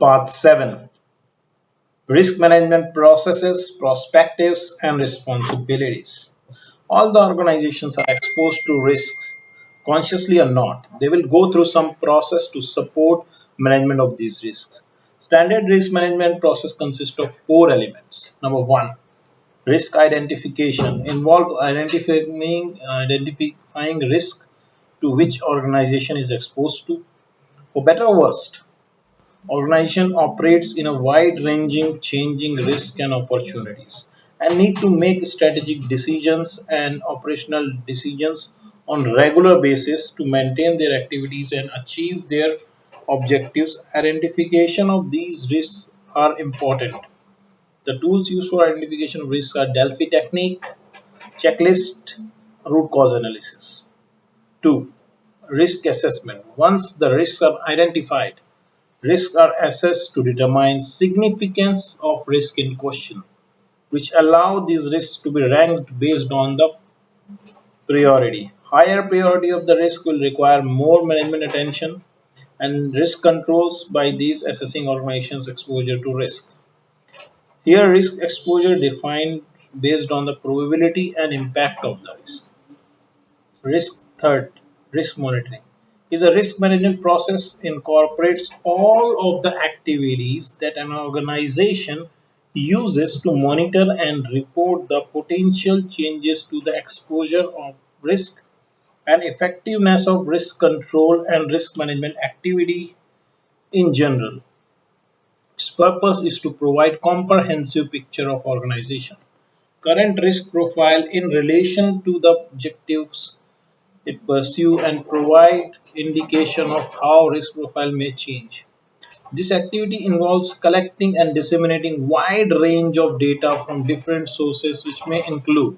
Part 7. Risk management processes, perspectives, and responsibilities. All the organizations are exposed to risks, consciously or not. They will go through some process to support management of these risks. Standard risk management process consists of 4 elements. Number 1, risk identification involves identifying risk to which organization is exposed to. For better or worse, organization operates in a wide-ranging, changing risk and opportunities and need to make strategic decisions and operational decisions on regular basis to maintain their activities and achieve their objectives. Identification of these risks are important. The tools used for identification of risks are Delphi technique, checklist, root cause analysis. 2. Risk assessment. Once the risks are identified, risks are assessed to determine significance of risk in question, which allow these risks to be ranked based on the priority. Higher priority of the risk will require more management attention and risk controls by these assessing organizations' exposure to risk. Here, risk exposure defined based on the probability and impact of the risk. Risk monitoring is a risk management process incorporates all of the activities that an organization uses to monitor and report the potential changes to the exposure of risk and effectiveness of risk control and risk management activity in general. Its purpose is to provide comprehensive picture of organization current risk profile in relation to the objectives it pursue and provide indication of how risk profile may change. This activity involves collecting and disseminating wide range of data from different sources which may include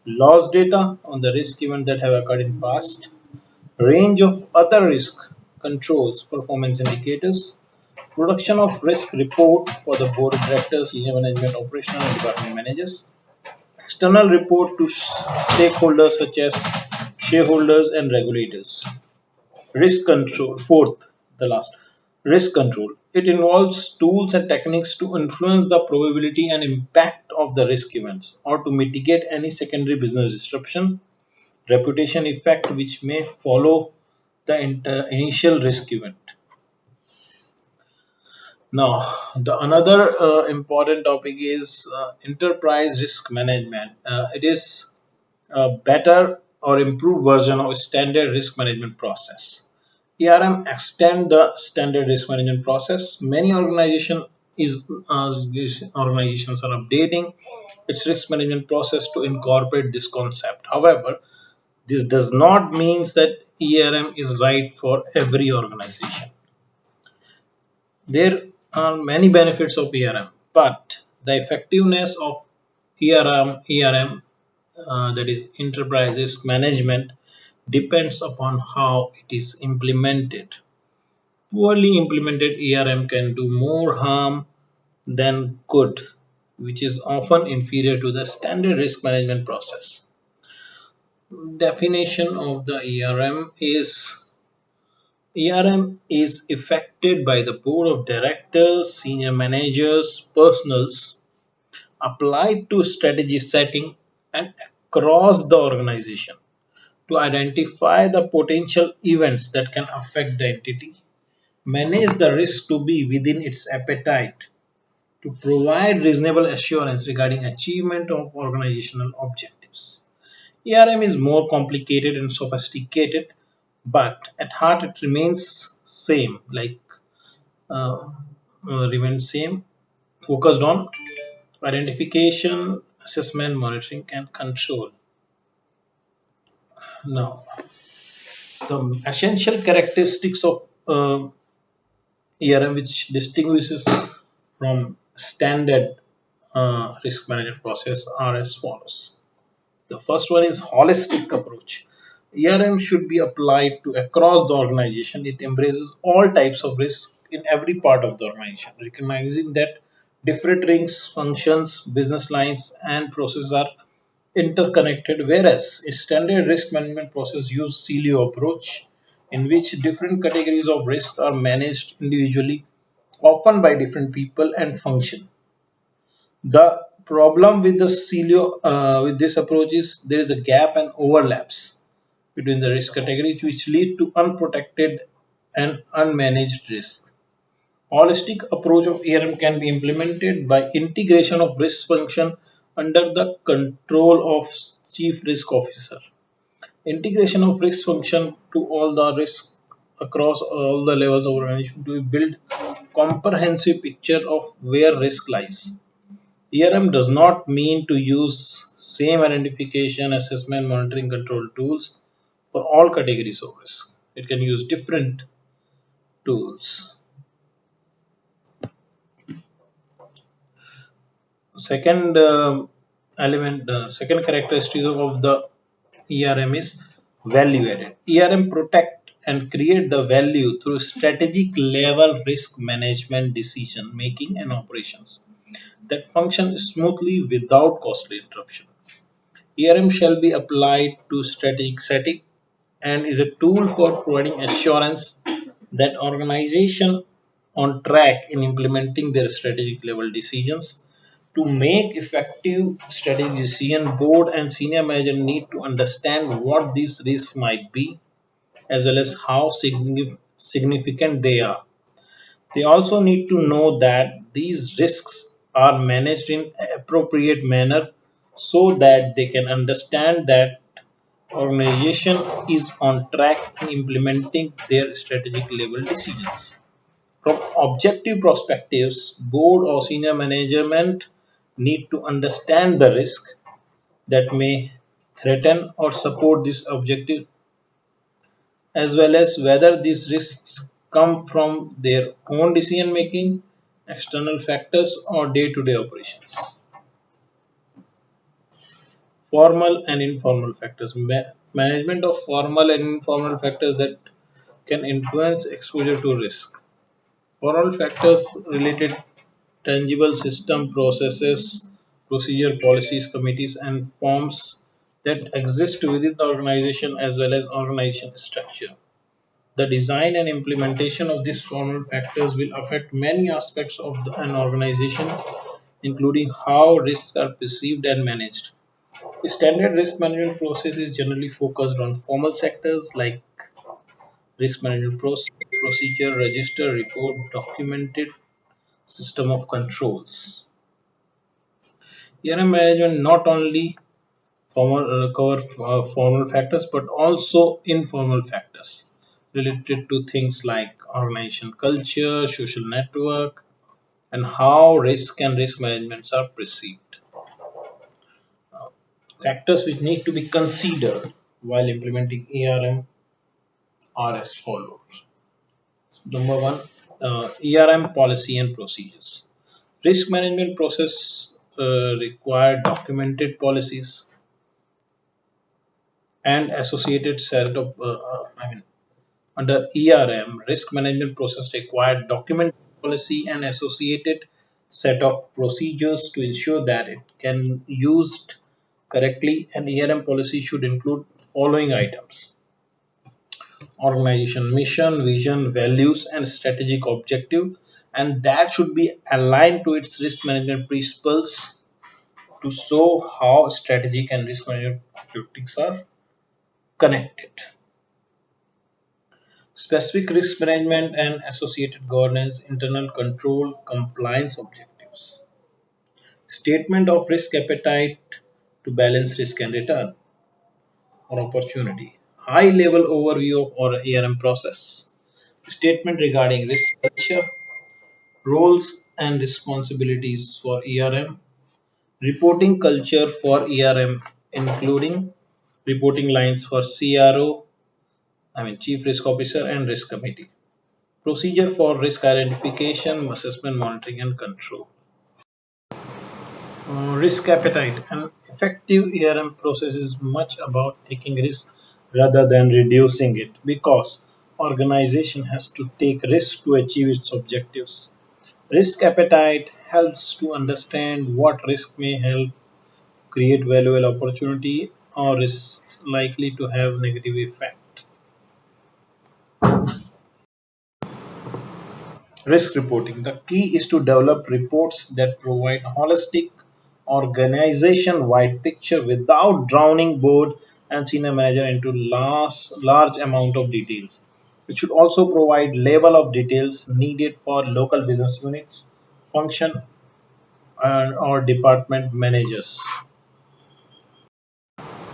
loss data on the risk event that have occurred in past, range of other risk controls, performance indicators, production of risk report for the board of directors, senior management, operational and department managers, external report to stakeholders such as shareholders and regulators. Risk control. Fourth, the last, risk control. It involves tools and techniques to influence the probability and impact of the risk events or to mitigate any secondary business disruption, reputation effect which may follow the initial risk event. Now, the another important topic is enterprise risk management. It is a better or improved version of a standard risk management process. ERM extend the standard risk management process. Many organizations are updating its risk management process to incorporate this concept. However, this does not mean that ERM is right for every organization. There are many benefits of ERM, but the effectiveness of ERM that is enterprise risk management depends upon how it is implemented. Poorly implemented ERM can do more harm than good, which is often inferior to the standard risk management process. Definition of the ERM is effected by the board of directors, senior managers, personals, applied to strategy setting and across the organization to identify the potential events that can affect the entity, manage the risk to be within its appetite, to provide reasonable assurance regarding achievement of organizational objectives. ERM is more complicated and sophisticated, but at heart it remains same, remains same, focused on identification, assessment, monitoring, and control. Now, the essential characteristics of ERM which distinguishes from standard risk management process are as follows. The first one is holistic approach. ERM should be applied to across the organization. It embraces all types of risk in every part of the organization, recognizing that different rings, functions, business lines, and processes are interconnected, whereas a standard risk management process uses silo approach in which different categories of risk are managed individually often by different people and function. The problem with the with this approach is there is a gap and overlaps between the risk categories which lead to unprotected and unmanaged risk. Holistic approach of ARM can be implemented by integration of risk function under the control of chief risk officer. Integration of risk function to all the risk across all the levels of organization to build comprehensive picture of where risk lies. ERM does not mean to use same identification, assessment, monitoring, control tools for all categories of risk. It can use different tools. Second second characteristic of the ERM is value added. ERM protect and create the value through strategic level risk management, decision making, and operations that function smoothly without costly interruption. ERM shall be applied to strategic setting and is a tool for providing assurance that organization on track in implementing their strategic level decisions. To make effective strategic decision, board and senior manager need to understand what these risks might be as well as how significant they are. They also need to know that these risks are managed in appropriate manner so that they can understand that organization is on track in implementing their strategic level decisions. From objective perspectives, board or senior management need to understand the risk that may threaten or support this objective, as well as whether these risks come from their own decision making, external factors, or day to day operations. Formal and informal factors. Management of formal and informal factors that can influence exposure to risk. Formal factors related tangible system processes, procedure, policies, committees, and forms that exist within the organization as well as organization structure. The design and implementation of these formal factors will affect many aspects of an organization, including how risks are perceived and managed. The standard risk management process is generally focused on formal sectors like risk management process, procedure, register, report, documented system of controls. ERM management not only cover formal factors but also informal factors related to things like organization culture, social network, and how risk and risk managements are perceived. Factors which need to be considered while implementing ARM are as follows. Number one, ERM policy and procedures. Risk management process require documented policies and associated set of under ERM, risk management process required document policy and associated set of procedures to ensure that it can used correctly. And ERM policy should include following items: organization mission, vision, values, and strategic objective, and that should be aligned to its risk management principles to show how strategic and risk management objectives are connected. Specific risk management and associated governance, internal control, compliance objectives. Statement of risk appetite to balance risk and return or opportunity. High level overview of or ARM process. Statement regarding risk culture, roles and responsibilities for ERM. Reporting culture for ERM, including reporting lines for CRO, Chief Risk Officer, and Risk Committee. Procedure for risk identification, assessment, monitoring, and control. Risk appetite. An effective ERM process is much about taking risk rather than reducing it because organization has to take risk to achieve its objectives. Risk appetite helps to understand what risk may help create valuable opportunity or risks likely to have negative effect. Risk reporting. The key is to develop reports that provide holistic, organization wide picture without drowning board and senior manager into large amount of details. It should also provide level of details needed for local business units, function, or department managers.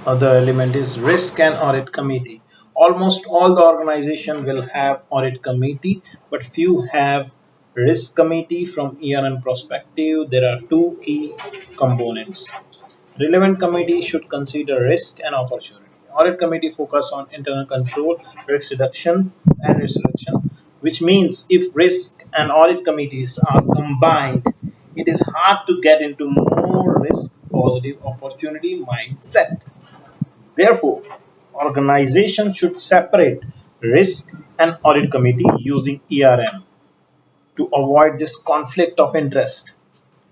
Other element is risk and audit committee. Almost all the organization will have audit committee, but few have risk committee. From ERN perspective, there are two key components. Relevant committee should consider risk and opportunity. Audit committee focus on internal control, risk reduction, which means if risk and audit committees are combined, it is hard to get into more risk positive opportunity mindset. Therefore, organization should separate risk and audit committee using ERM to avoid this conflict of interest.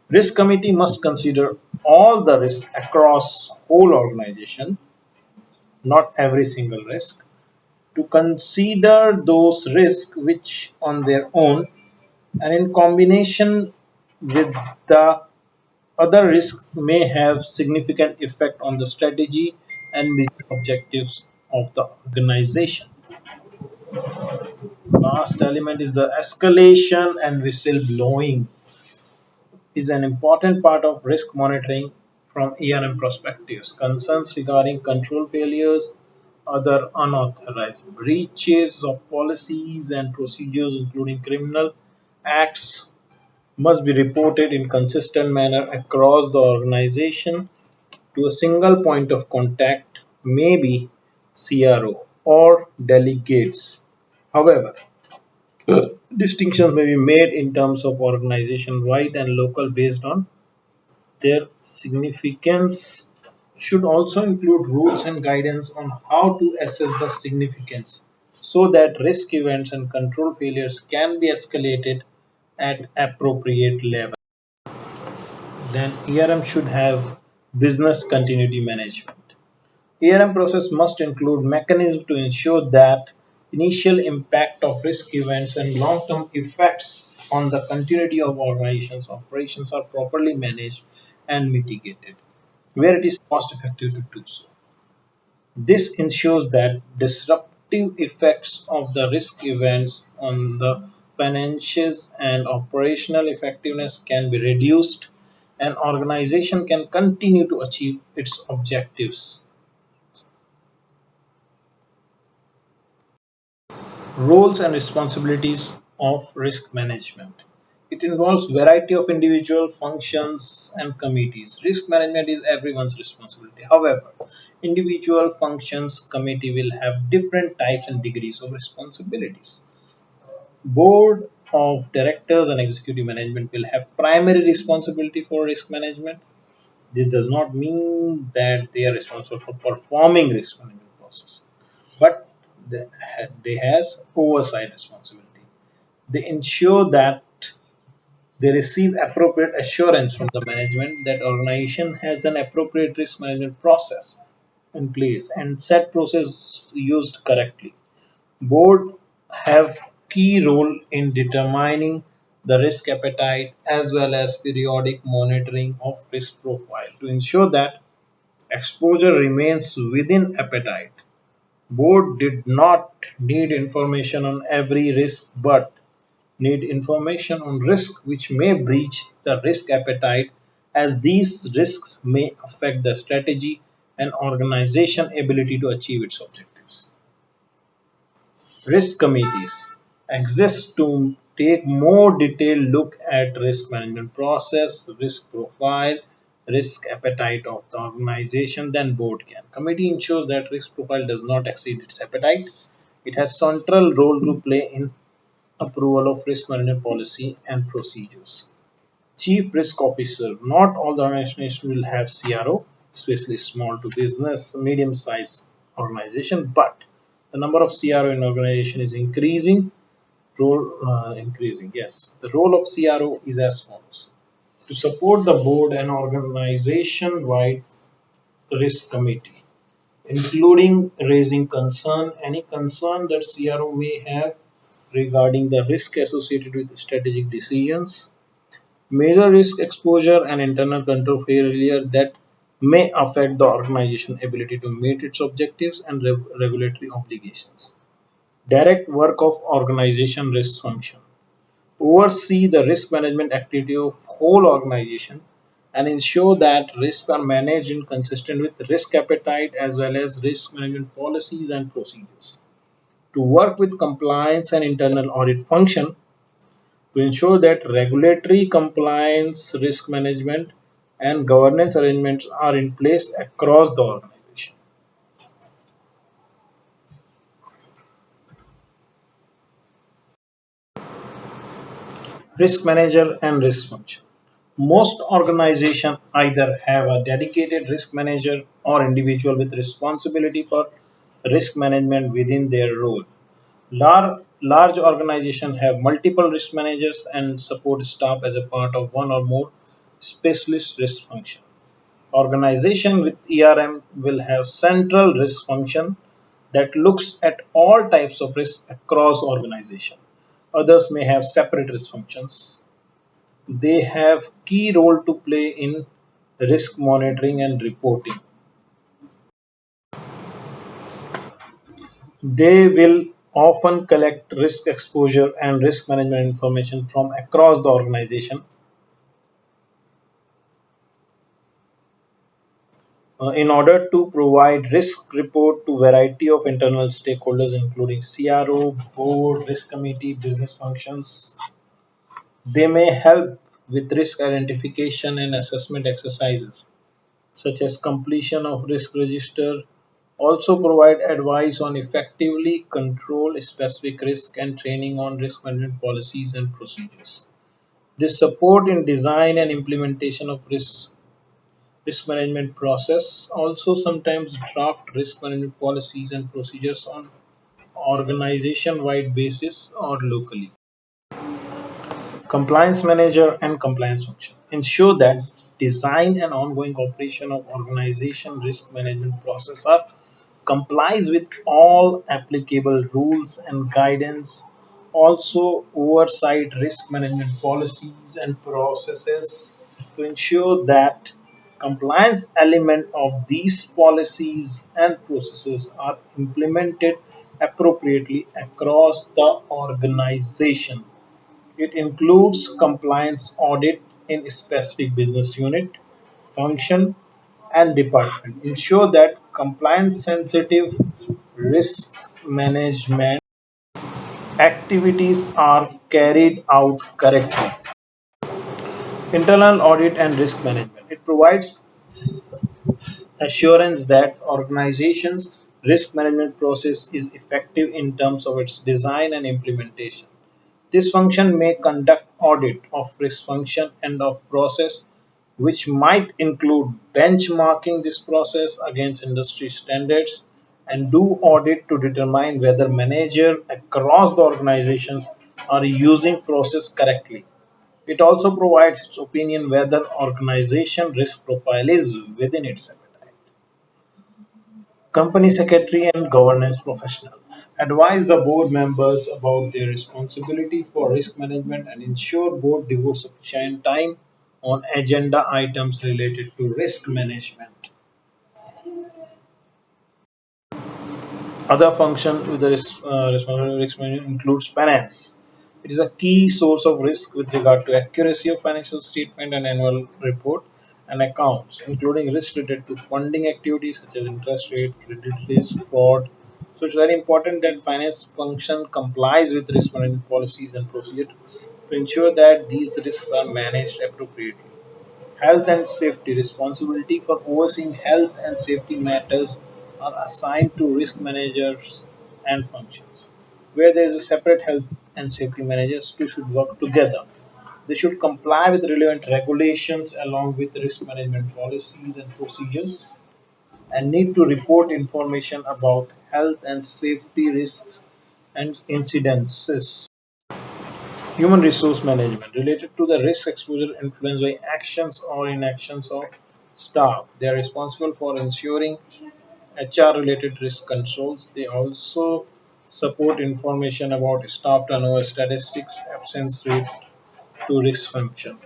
Risk committee must consider all the risks across whole organization, not every single risk. To consider those risks which on their own and in combination with the other risks may have significant effect on the strategy and business objectives of the organization. Last element is the escalation and whistleblowing is an important part of risk monitoring from ERM perspectives. Concerns regarding control failures, other unauthorized breaches of policies and procedures, including criminal acts, must be reported in consistent manner across the organization to a single point of contact, maybe CRO or delegates. However, distinctions may be made in terms of organization wide and local based on their significance. Should also include rules and guidance on how to assess the significance so that risk events and control failures can be escalated at appropriate level. Then ERM should have business continuity management. ARM process must include mechanisms to ensure that initial impact of risk events and long-term effects on the continuity of organizations' operations are properly managed and mitigated, where it is cost effective to do so. This ensures that disruptive effects of the risk events on the financials and operational effectiveness can be reduced and organization can continue to achieve its objectives. Roles and responsibilities of risk management. It involves variety of individual functions and committees. Risk management is everyone's responsibility. However, individual functions committee will have different types and degrees of responsibilities. Board of directors and executive management will have primary responsibility for risk management. This does not mean that they are responsible for performing risk management process, but they, they has oversight responsibility. They ensure that they receive appropriate assurance from the management that organization has an appropriate risk management process in place and set process used correctly. Board have key role in determining the risk appetite as well as periodic monitoring of risk profile to ensure that exposure remains within appetite. Board did not need information on every risk but need information on risk which may breach the risk appetite as these risks may affect the strategy and organization ability to achieve its objectives. Risk committees exist to take more detailed look at risk management process, risk profile, risk appetite of the organization than board can. Committee ensures that risk profile does not exceed its appetite. It has central role to play in approval of risk management policy and procedures. Chief Risk Officer. Not all the organizations will have CRO, especially small to business, medium-sized organization, but the number of CRO in organization is increasing. Increasing. Yes, the role of CRO is as follows: to support the board and organization-wide risk committee, including raising concern, any concern that CRO may have regarding the risk associated with strategic decisions, measure risk exposure and internal control failure that may affect the organization's ability to meet its objectives and regulatory obligations. Direct work of organization risk function. Oversee the risk management activity of whole organization and ensure that risks are managed in consistent with risk appetite as well as risk management policies and procedures. To work with compliance and internal audit function to ensure that regulatory compliance, risk management, and governance arrangements are in place across the organization. Risk manager and risk function. Most organizations either have a dedicated risk manager or individual with responsibility for risk management within their role. Large organizations have multiple risk managers and support staff as a part of one or more specialist risk function. Organization with ERM will have central risk function that looks at all types of risk across organization. Others may have separate risk functions. They have key role to play in risk monitoring and reporting. They will often collect risk exposure and risk management information from across the organization in order to provide risk report to variety of internal stakeholders including CRO, board, risk committee, business functions. They may help with risk identification and assessment exercises such as completion of risk register, also provide advice on effectively control specific risk and training on risk management policies and procedures. This support in design and implementation of risk management process, also sometimes draft risk management policies and procedures on organization wide basis or locally. Compliance manager and compliance function ensure that design and ongoing operation of organization risk management process are complies with all applicable rules and guidance, also oversight risk management policies and processes to ensure that compliance element of these policies and processes are implemented appropriately across the organization. It includes compliance audit in specific business unit, function, and department. Ensure that compliance sensitive risk management activities are carried out correctly. Internal audit and risk management. It provides assurance that organization's risk management process is effective in terms of its design and implementation. This function may conduct audit of risk function and of process, which might include benchmarking this process against industry standards and do audit to determine whether managers across the organizations are using process correctly. It also provides its opinion whether organization risk profile is within its appetite. Company secretary and governance professional advise the board members about their responsibility for risk management and ensure board devotes sufficient time on agenda items related to risk management. Other function with the responsibility risk management includes finance. It is a key source of risk with regard to accuracy of financial statement and annual report and accounts, including risk related to funding activities such as interest rate, credit risk, fraud. So it's very important that finance function complies with risk management policies and procedures to ensure that these risks are managed appropriately. Health and safety responsibility for overseeing health and safety matters are assigned to risk managers and functions. Where there is a separate health and safety managers, two should work together. They should comply with relevant regulations along with risk management policies and procedures and need to report information about health and safety risks and incidences. Human resource management related to the risk exposure influenced by actions or inactions of staff. They are responsible for ensuring HR related risk controls. They also support information about staff turnover statistics, absence rate to risk function.